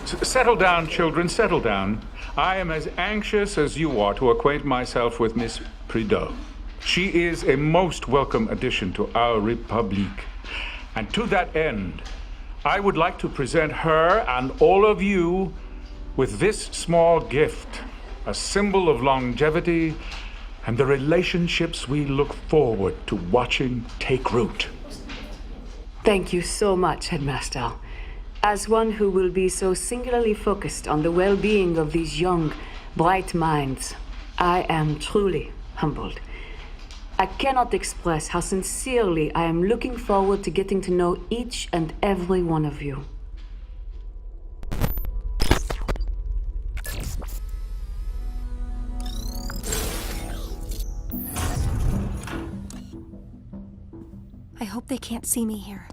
Settle down, children, settle down. I am as anxious as you are to acquaint myself with Miss Prideaux. She is a most welcome addition to our République. And to that end, I would like to present her and all of you with this small gift, a symbol of longevity and the relationships we look forward to watching take root. Thank you so much, Headmaster. As one who will be so singularly focused on the well-being of these young, bright minds, I am truly humbled. I cannot express how sincerely I am looking forward to getting to know each and every one of you. I hope they can't see me here.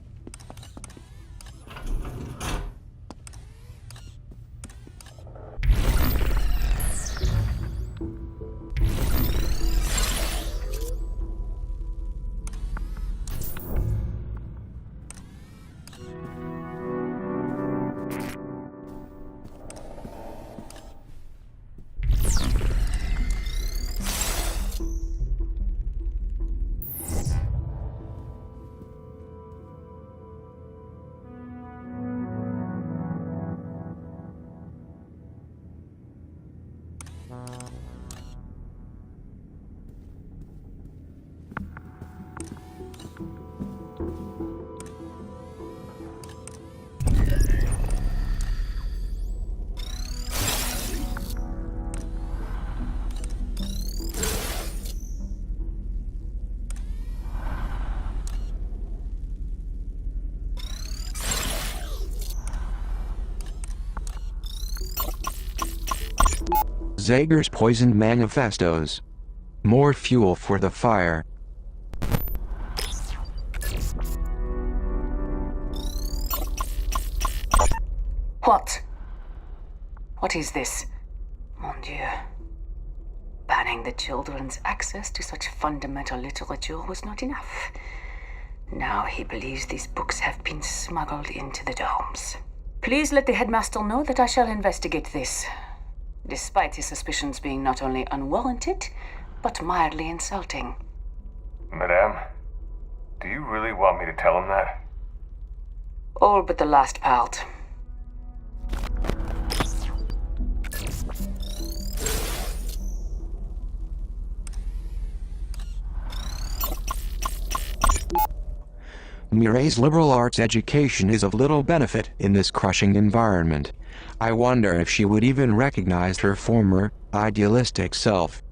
Zager's poisoned manifestos. More fuel for the fire. What? What is this? Mon Dieu. Banning the children's access to such fundamental literature was not enough. Now he believes these books have been smuggled into the domes. Please let the headmaster know that I shall investigate this, despite his suspicions being not only unwarranted, but mildly insulting. Madame, do you really want me to tell him that? All but the last part. Mireille's liberal arts education is of little benefit in this crushing environment. I wonder if she would even recognize her former, idealistic self.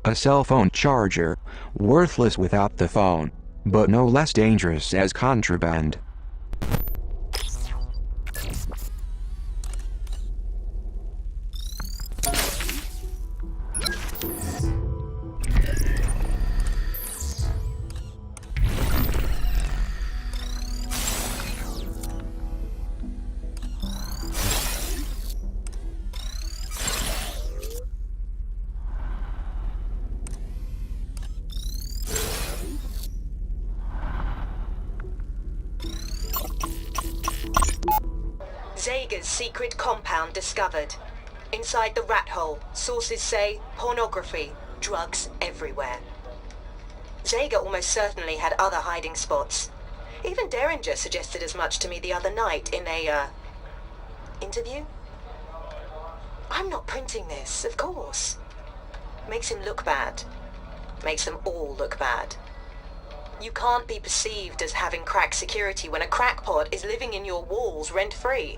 A cell phone charger, worthless without the phone, but no less dangerous as contraband. Zager's secret compound discovered. Inside the rat hole, sources say pornography, drugs everywhere. Zager almost certainly had other hiding spots. Even Derringer suggested as much to me the other night in a, interview? I'm not printing this, of course. Makes him look bad. Makes them all look bad. You can't be perceived as having crack security when a crackpot is living in your walls rent-free.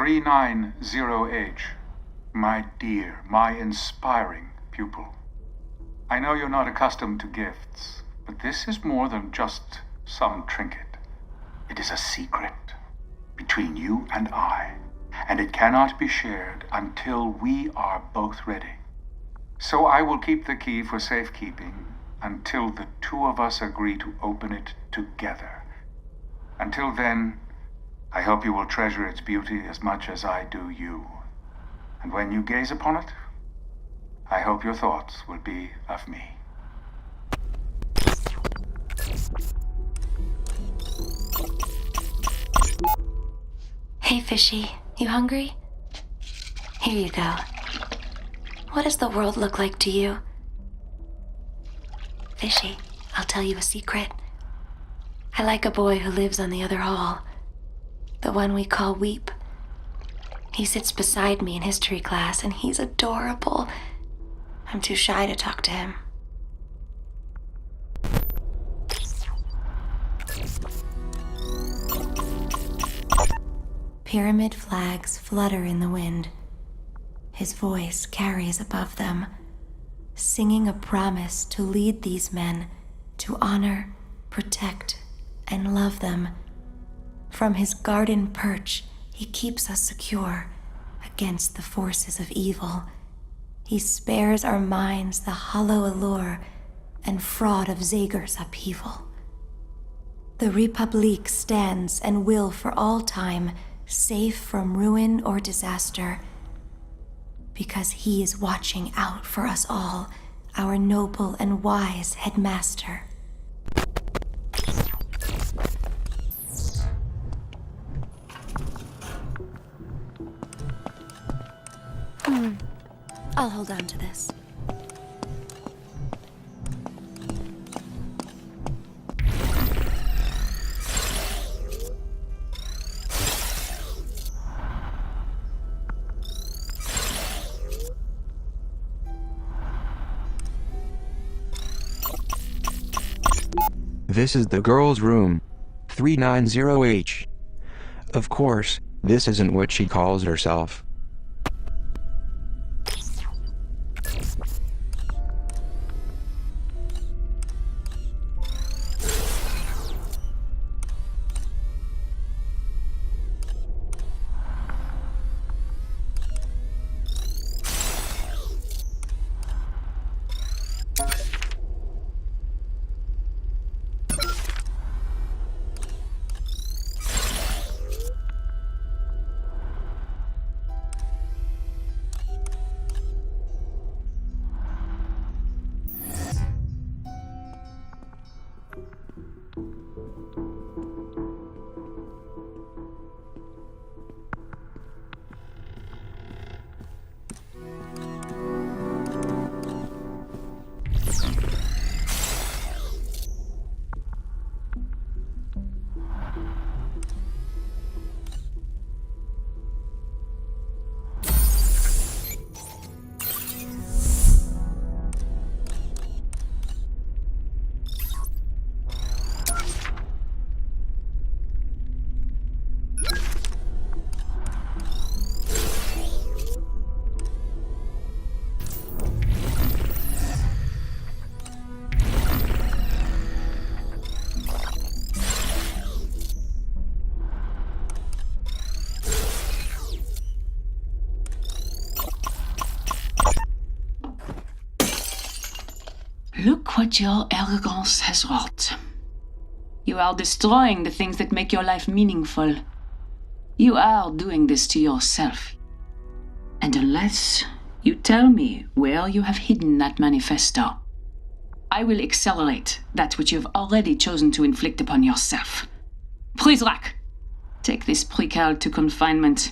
390H, my dear, my inspiring pupil. I know you're not accustomed to gifts, but this is more than just some trinket. It is a secret between you and I, and it cannot be shared until we are both ready. So I will keep the key for safekeeping until the two of us agree to open it together. Until then, I hope you will treasure its beauty as much as I do you. And when you gaze upon it, I hope your thoughts will be of me. Hey, Fishy, you hungry? Here you go. What does the world look like to you? Fishy, I'll tell you a secret. I like a boy who lives on the other hall. The one we call Weep. He sits beside me in history class, and he's adorable. I'm too shy to talk to him. Pyramid flags flutter in the wind. His voice carries above them, singing a promise to lead these men, to honor, protect, and love them. From his garden perch, he keeps us secure against the forces of evil. He spares our minds the hollow allure and fraud of Zager's upheaval. The République stands and will for all time, safe from ruin or disaster, because he is watching out for us all, our noble and wise headmaster. I'll hold on to this. This is the girl's room. 390H. Of course, this isn't what she calls herself. Look what your arrogance has wrought. You are destroying the things that make your life meaningful. You are doing this to yourself. And unless you tell me where you have hidden that manifesto, I will accelerate that which you've already chosen to inflict upon yourself. Prizrak, take this precal to confinement.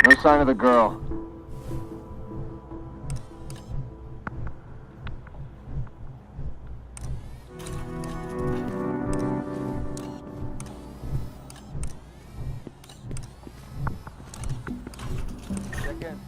No sign of the girl. Check in.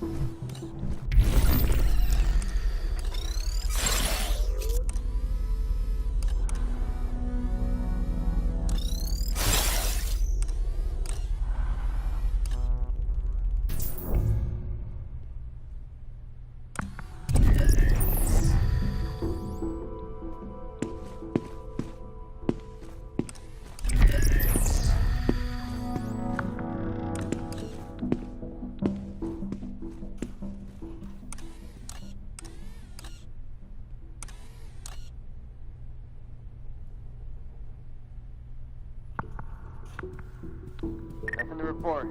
Nothing to report.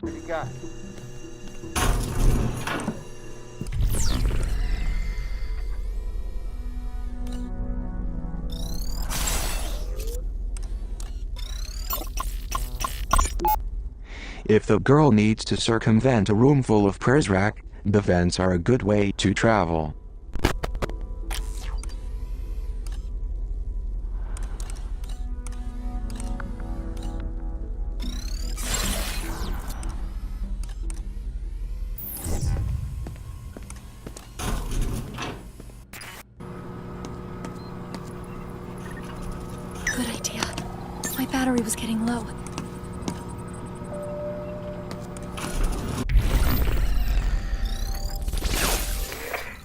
What do you got? If the girl needs to circumvent a room full of Prizrak, the vents are a good way to travel. Good idea. My battery was getting low.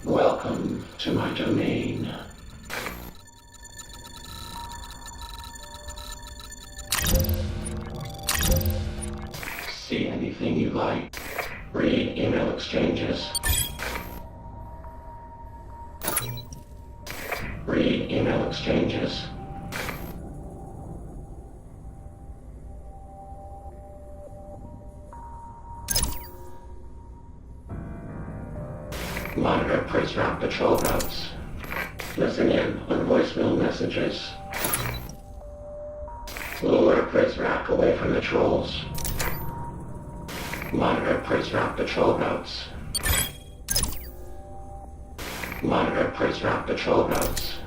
Welcome to my domain. See anything you like. Read email exchanges. Read email exchanges. Monitor Prizrak patrol routes. Listen in on voicemail messages. Lure Prizrak away from the trolls. Monitor Prizrak patrol routes. Monitor Prizrak patrol routes.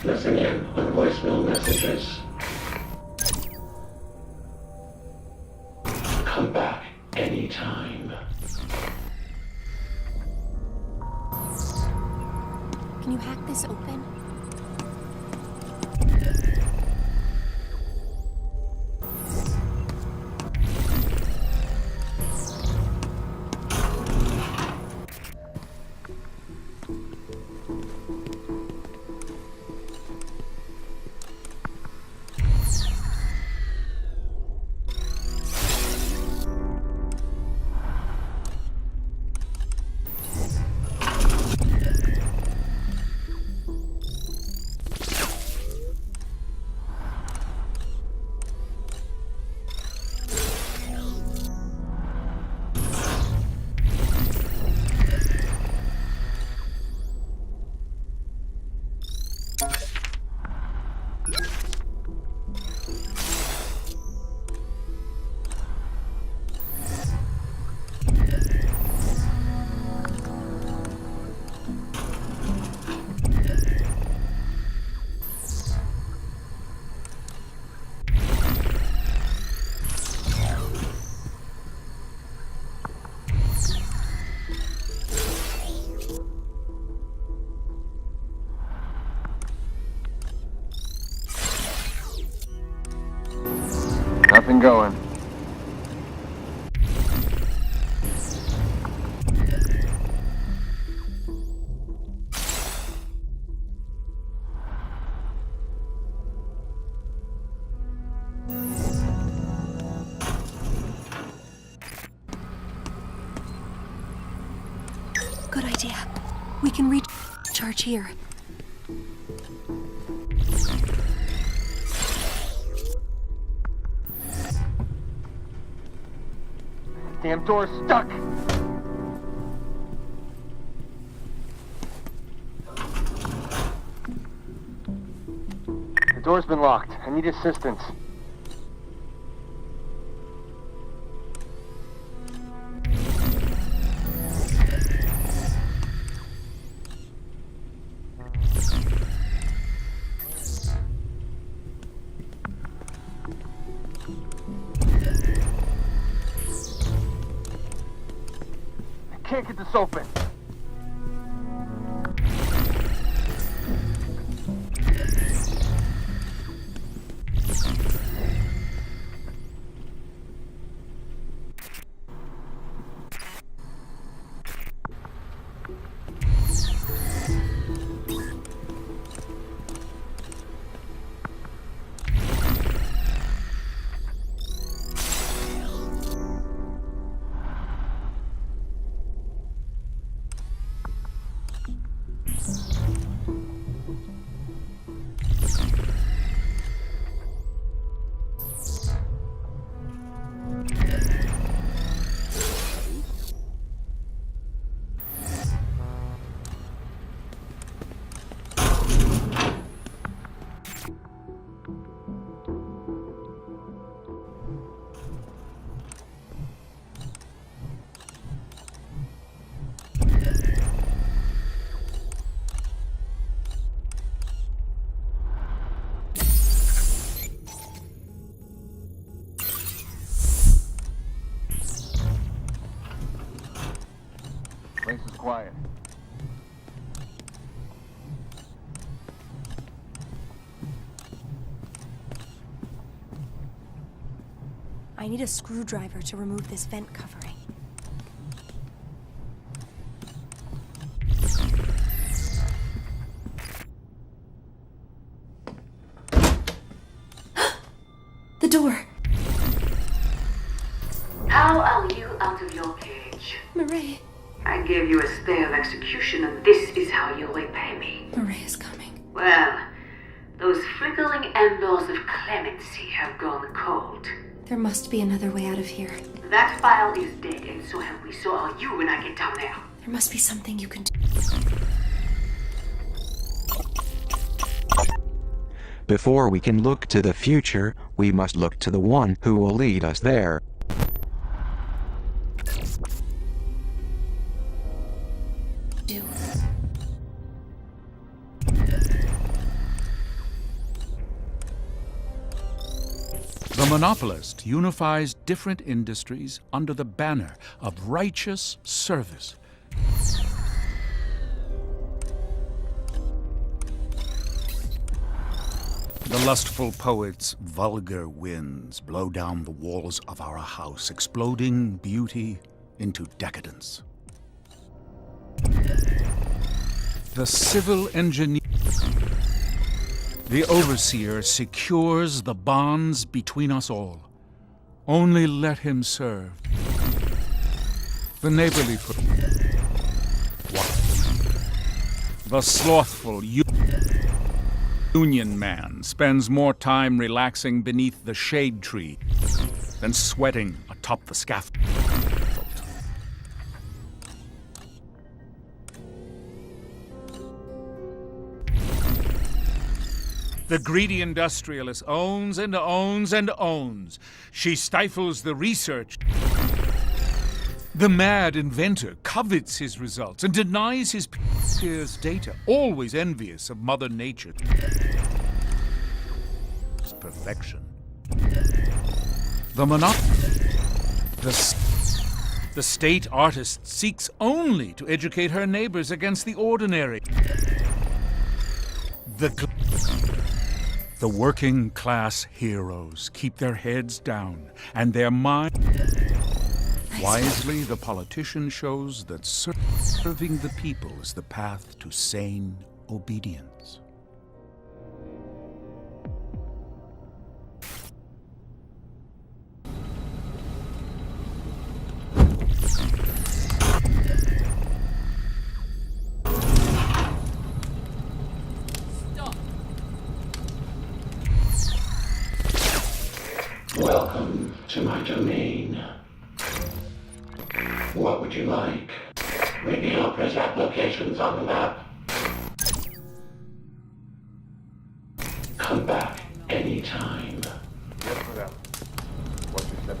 Listen in on voicemail messages. Come back anytime. Can you hack this open? Nothing going. Good idea. We can recharge here. Damn door's stuck! The door's been locked. I need assistance. I can't get this open. Place is quiet. I need a screwdriver to remove this vent covering. The door! How are you out of your cage? Murray. I gave you a stay of execution, and this is how you repay me. Murray is coming. Well, those flickering embers of clemency have gone cold. There must be another way out of here. That file is dead, and so have we. So are you when I get down there. There must be something you can do. Before we can look to the future, we must look to the one who will lead us there. The monopolist unifies different industries under the banner of righteous service. The lustful poet's vulgar winds blow down the walls of our house, exploding beauty into decadence. The civil engineer, the overseer, secures the bonds between us all. Only let him serve. The neighborly foot. The slothful union man spends more time relaxing beneath the shade tree than sweating atop the scaffold. The greedy industrialist owns and owns and owns. She stifles the research. The mad inventor covets his results and denies his peers' data, always envious of Mother Nature's perfection. The the state artist seeks only to educate her The working class heroes keep their heads down and their mind. Wisely, the politician shows that serving the people is the path to sane obedience. Welcome to my domain. What would you like? Reveal press applications on the map. Come back anytime. Yes, madam. What's your step?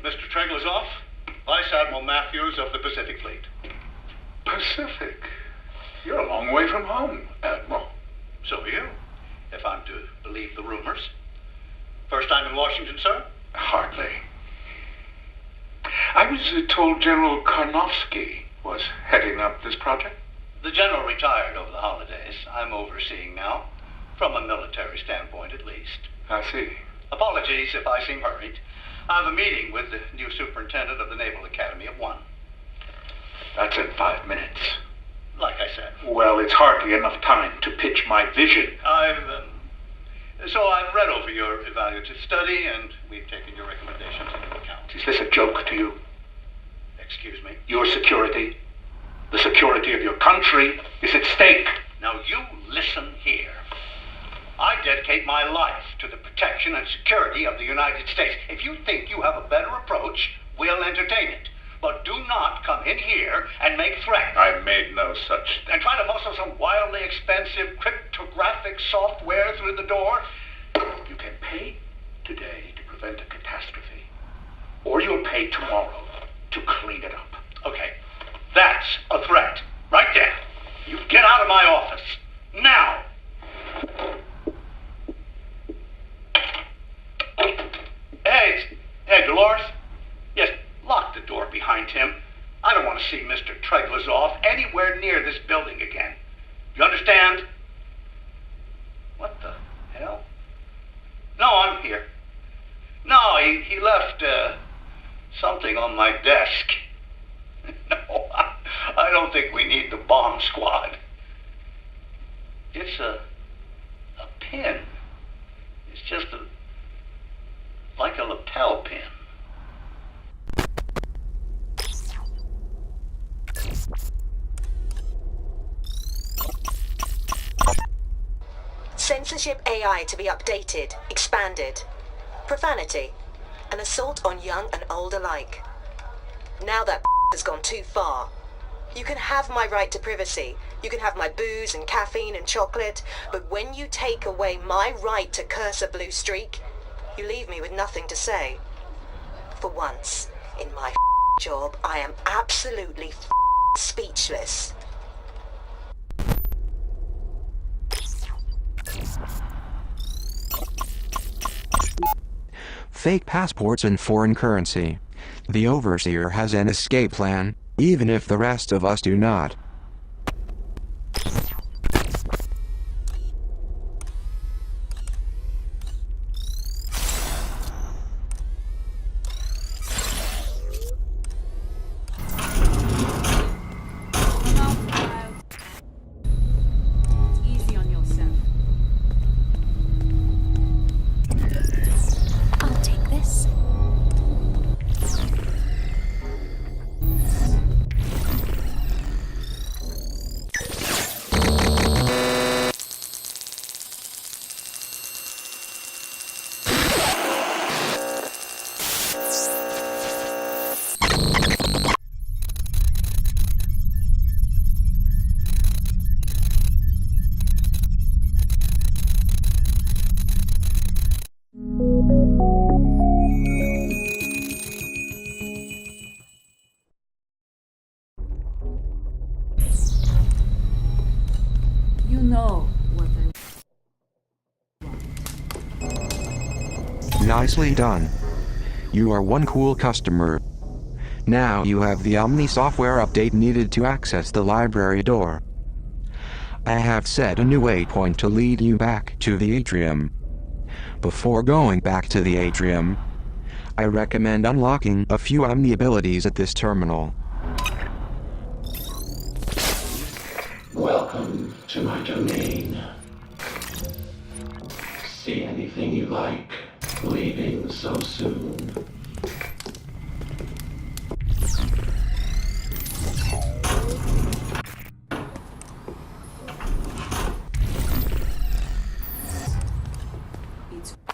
Mr. Treglasov, Vice Admiral Matthews of the Pacific Fleet. Pacific? You're a long way from home, Admiral. So are you, if I'm to believe the rumors. First time in Washington, sir? Hardly. I was told General Karnofsky was heading up this project. The general retired over the holidays. I'm overseeing now, from a military standpoint at least. I see. Apologies if I seem hurried. I have a meeting with the new superintendent of the Naval Academy at 1. That's in 5 minutes. Like I said. Well, it's hardly enough time to pitch my vision. I've read over your evaluative study, and we've taken your recommendations into account. Is this a joke to you? Excuse me? Your security, the security of your country, is at stake. Now you listen here. I dedicate my life to the protection and security of the United States. If you think you have a better approach, we'll entertain it. But do not come in here and make threats. I made no such... And try to muscle some wildly expensive cryptographic software through the door. You can pay today to prevent a catastrophe. Or you'll pay tomorrow to clean it up. Okay, that's a threat. Right there. You get out of my office. Now! Hey, Dolores? Yes, lock the door behind him. I don't want to see Mr. Treglasov anywhere near this building again. You understand? What the hell? No, I'm here. No, he left something on my desk. No, I don't think we need the bomb squad. It's a pin. It's just like a lapel pin. Censorship AI to be updated, expanded. Profanity. An assault on young and old alike. Now that has gone too far. You can have my right to privacy. You can have my booze and caffeine and chocolate. But when you take away my right to curse a blue streak, you leave me with nothing to say. For once, in my job, I am absolutely speechless. Fake passports and foreign currency. The overseer has an escape plan, even if the rest of us do not. Easy on yourself. I'll take this. Nicely done. You are one cool customer. Now you have the Omni software update needed to access the library door. I have set a new waypoint to lead you back to the atrium. Before going back to the atrium, I recommend unlocking a few Omni abilities at this terminal. Welcome to my domain. See anything you like, leaving so soon.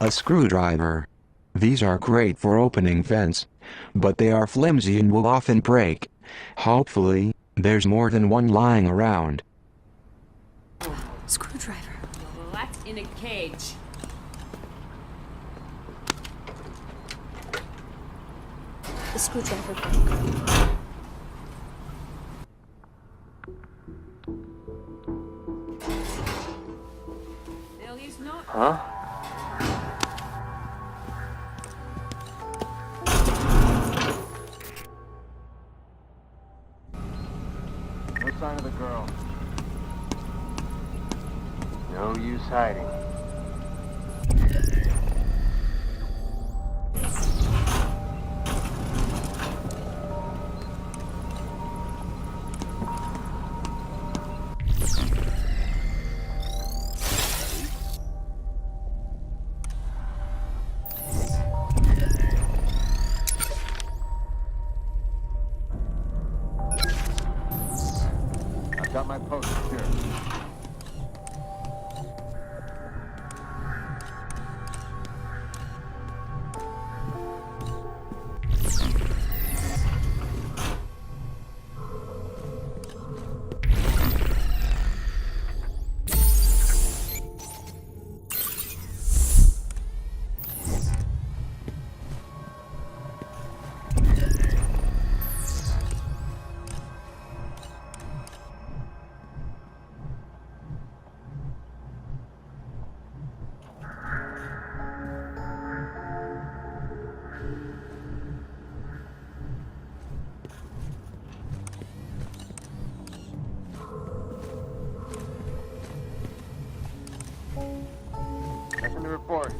A screwdriver. These are great for opening vents, but they are flimsy and will often break. Hopefully, there's more than one lying around. Screwdriver. Rat in a cage. The screwdriver broke. There is no... Huh? No sign of the girl. No use hiding. I've got my post here. Nothing to report.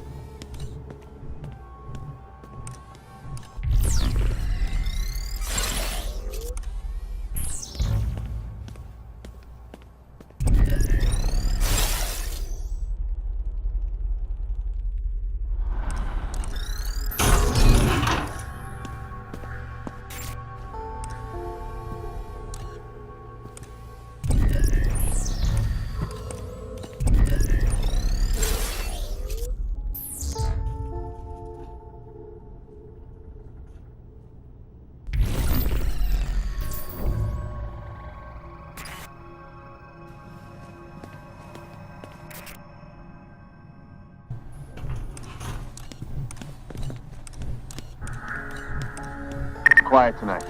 Quiet tonight.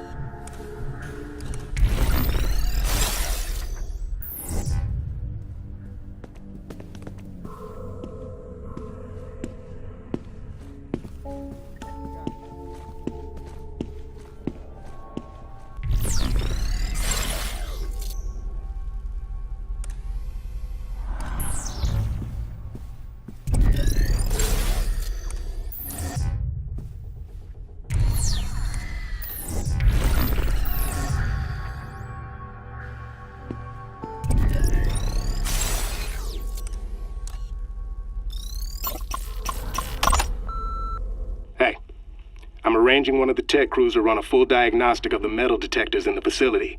I'm arranging one of the tech crews to run a full diagnostic of the metal detectors in the facility.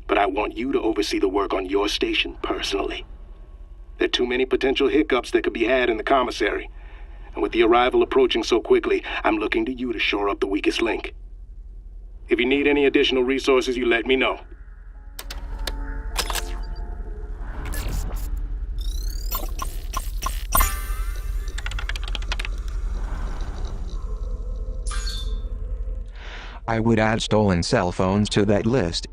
But I want you to oversee the work on your station personally. There are too many potential hiccups that could be had in the commissary. And with the arrival approaching so quickly, I'm looking to you to shore up the weakest link. If you need any additional resources, you let me know. I would add stolen cell phones to that list.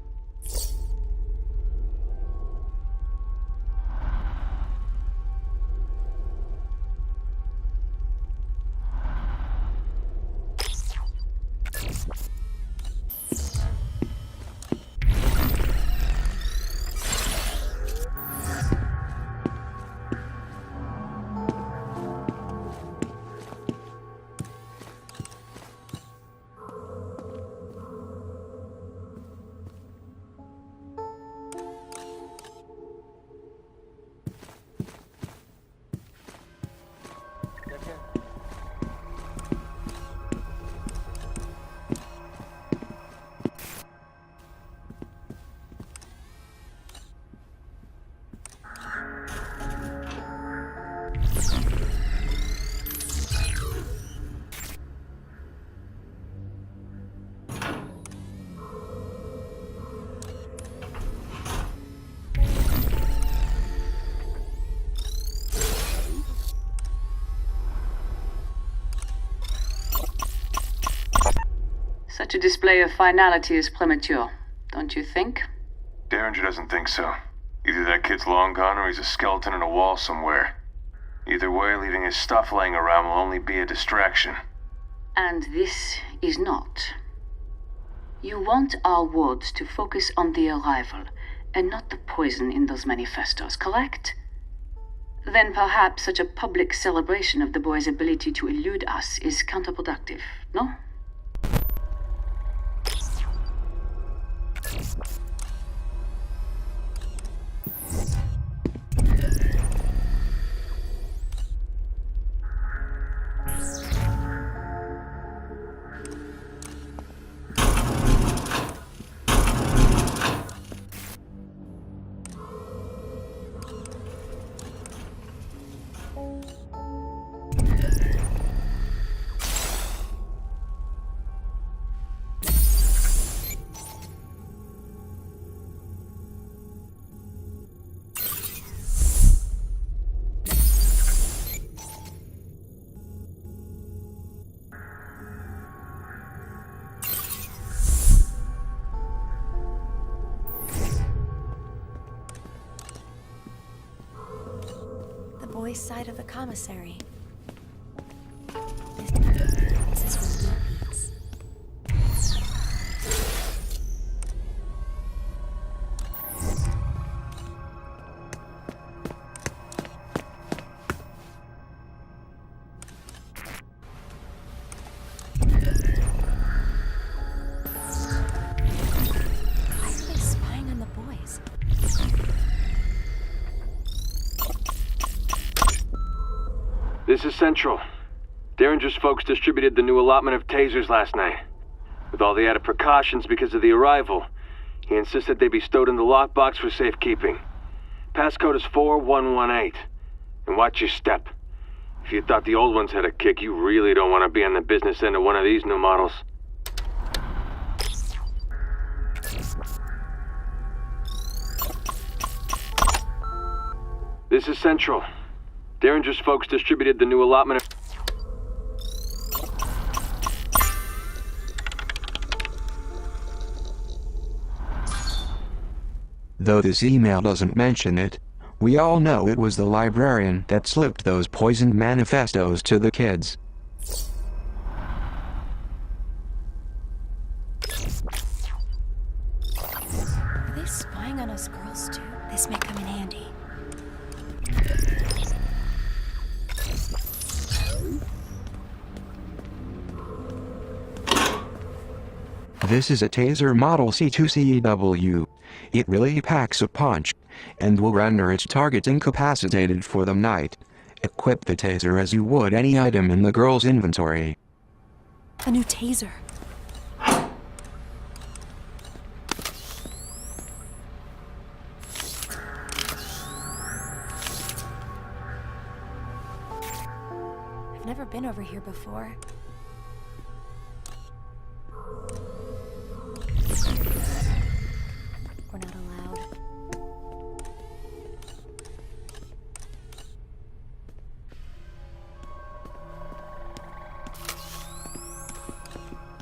Such a display of finality is premature, don't you think? Derringer doesn't think so. Either that kid's long gone or he's a skeleton in a wall somewhere. Either way, leaving his stuff laying around will only be a distraction. And this is not. You want our wards to focus on the arrival and not the poison in those manifestos, correct? Then perhaps such a public celebration of the boy's ability to elude us is counterproductive, no? Boys' side of the commissary. This is where he eats. Why are they spying on the boys? This is Central. Derringer's folks distributed the new allotment of tasers last night. With all the added precautions because of the arrival, he insisted they be stowed in the lockbox for safekeeping. Passcode is 4118. And watch your step. If you thought the old ones had a kick, you really don't want to be on the business end of one of these new models. This is Central. Derringer's folks distributed the new allotment of... Though this email doesn't mention it, we all know it was the librarian that slipped those poisoned manifestos to the kids. Are they spying on us girls too? This may come in handy. This is a taser model C2CW. It really packs a punch, and will render its target incapacitated for the night. Equip the taser as you would any item in the girl's inventory. A new taser. I've never been over here before. We're not allowed.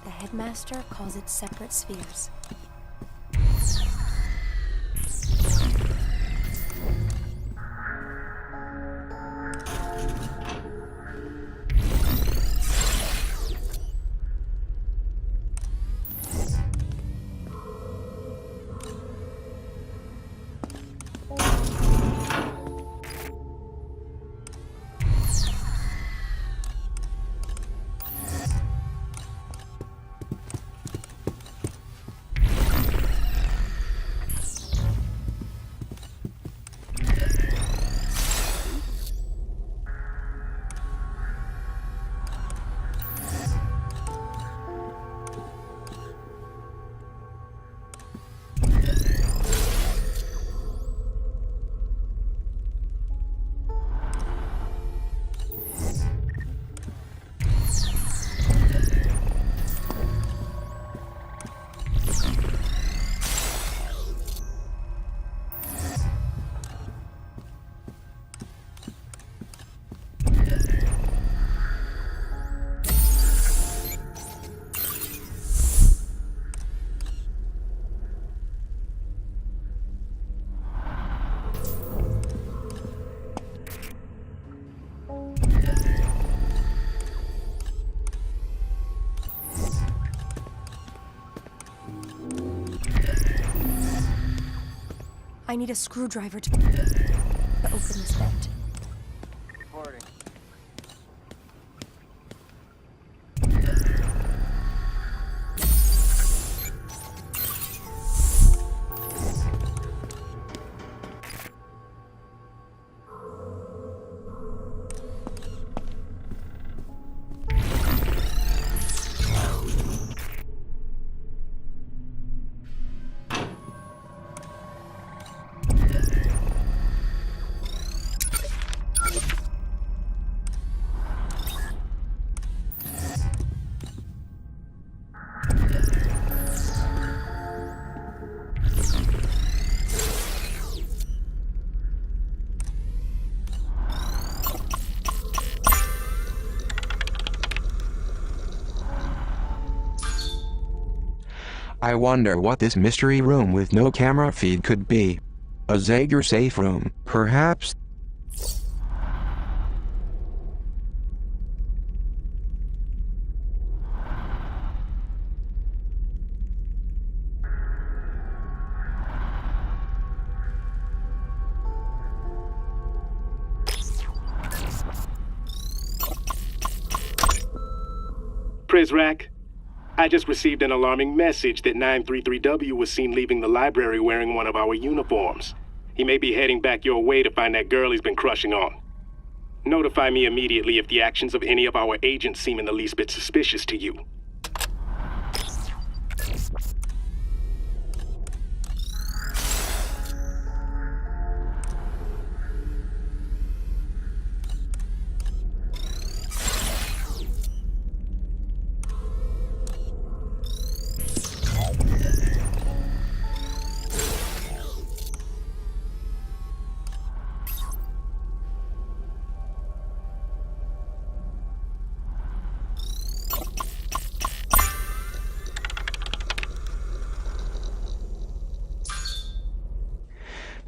The headmaster calls it separate spheres. I need a screwdriver to open this vent. Reporting. I wonder what this mystery room with no camera feed could be. A Zager safe room, perhaps? Prizrak, I just received an alarming message that 933W was seen leaving the library wearing one of our uniforms. He may be heading back your way to find that girl he's been crushing on. Notify me immediately if the actions of any of our agents seem in the least bit suspicious to you.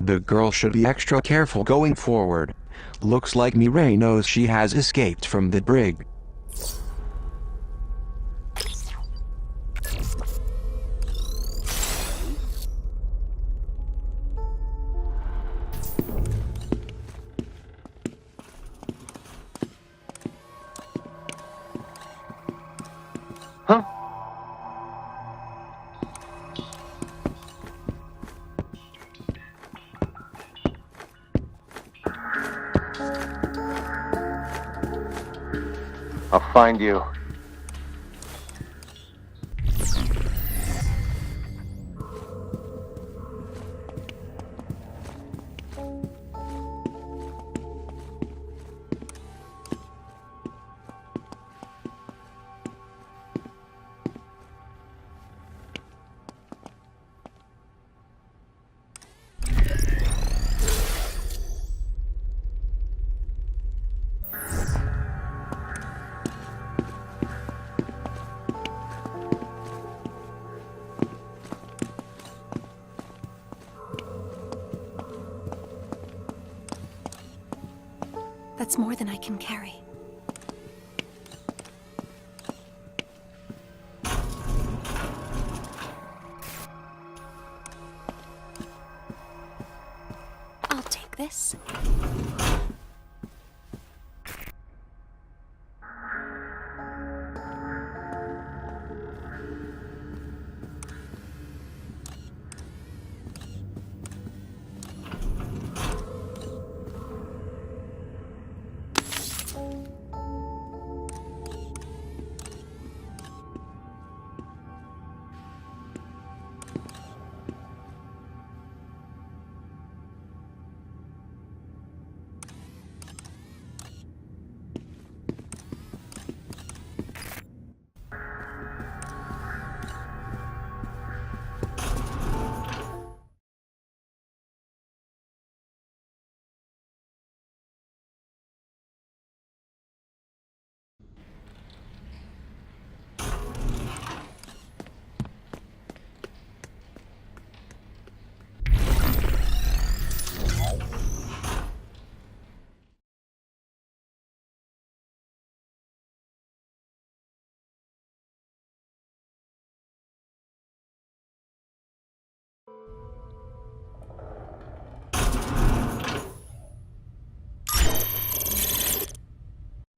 The girl should be extra careful going forward. Looks like Mireille knows she has escaped from the brig. I'll find you. That's more than I can carry. I'll take this.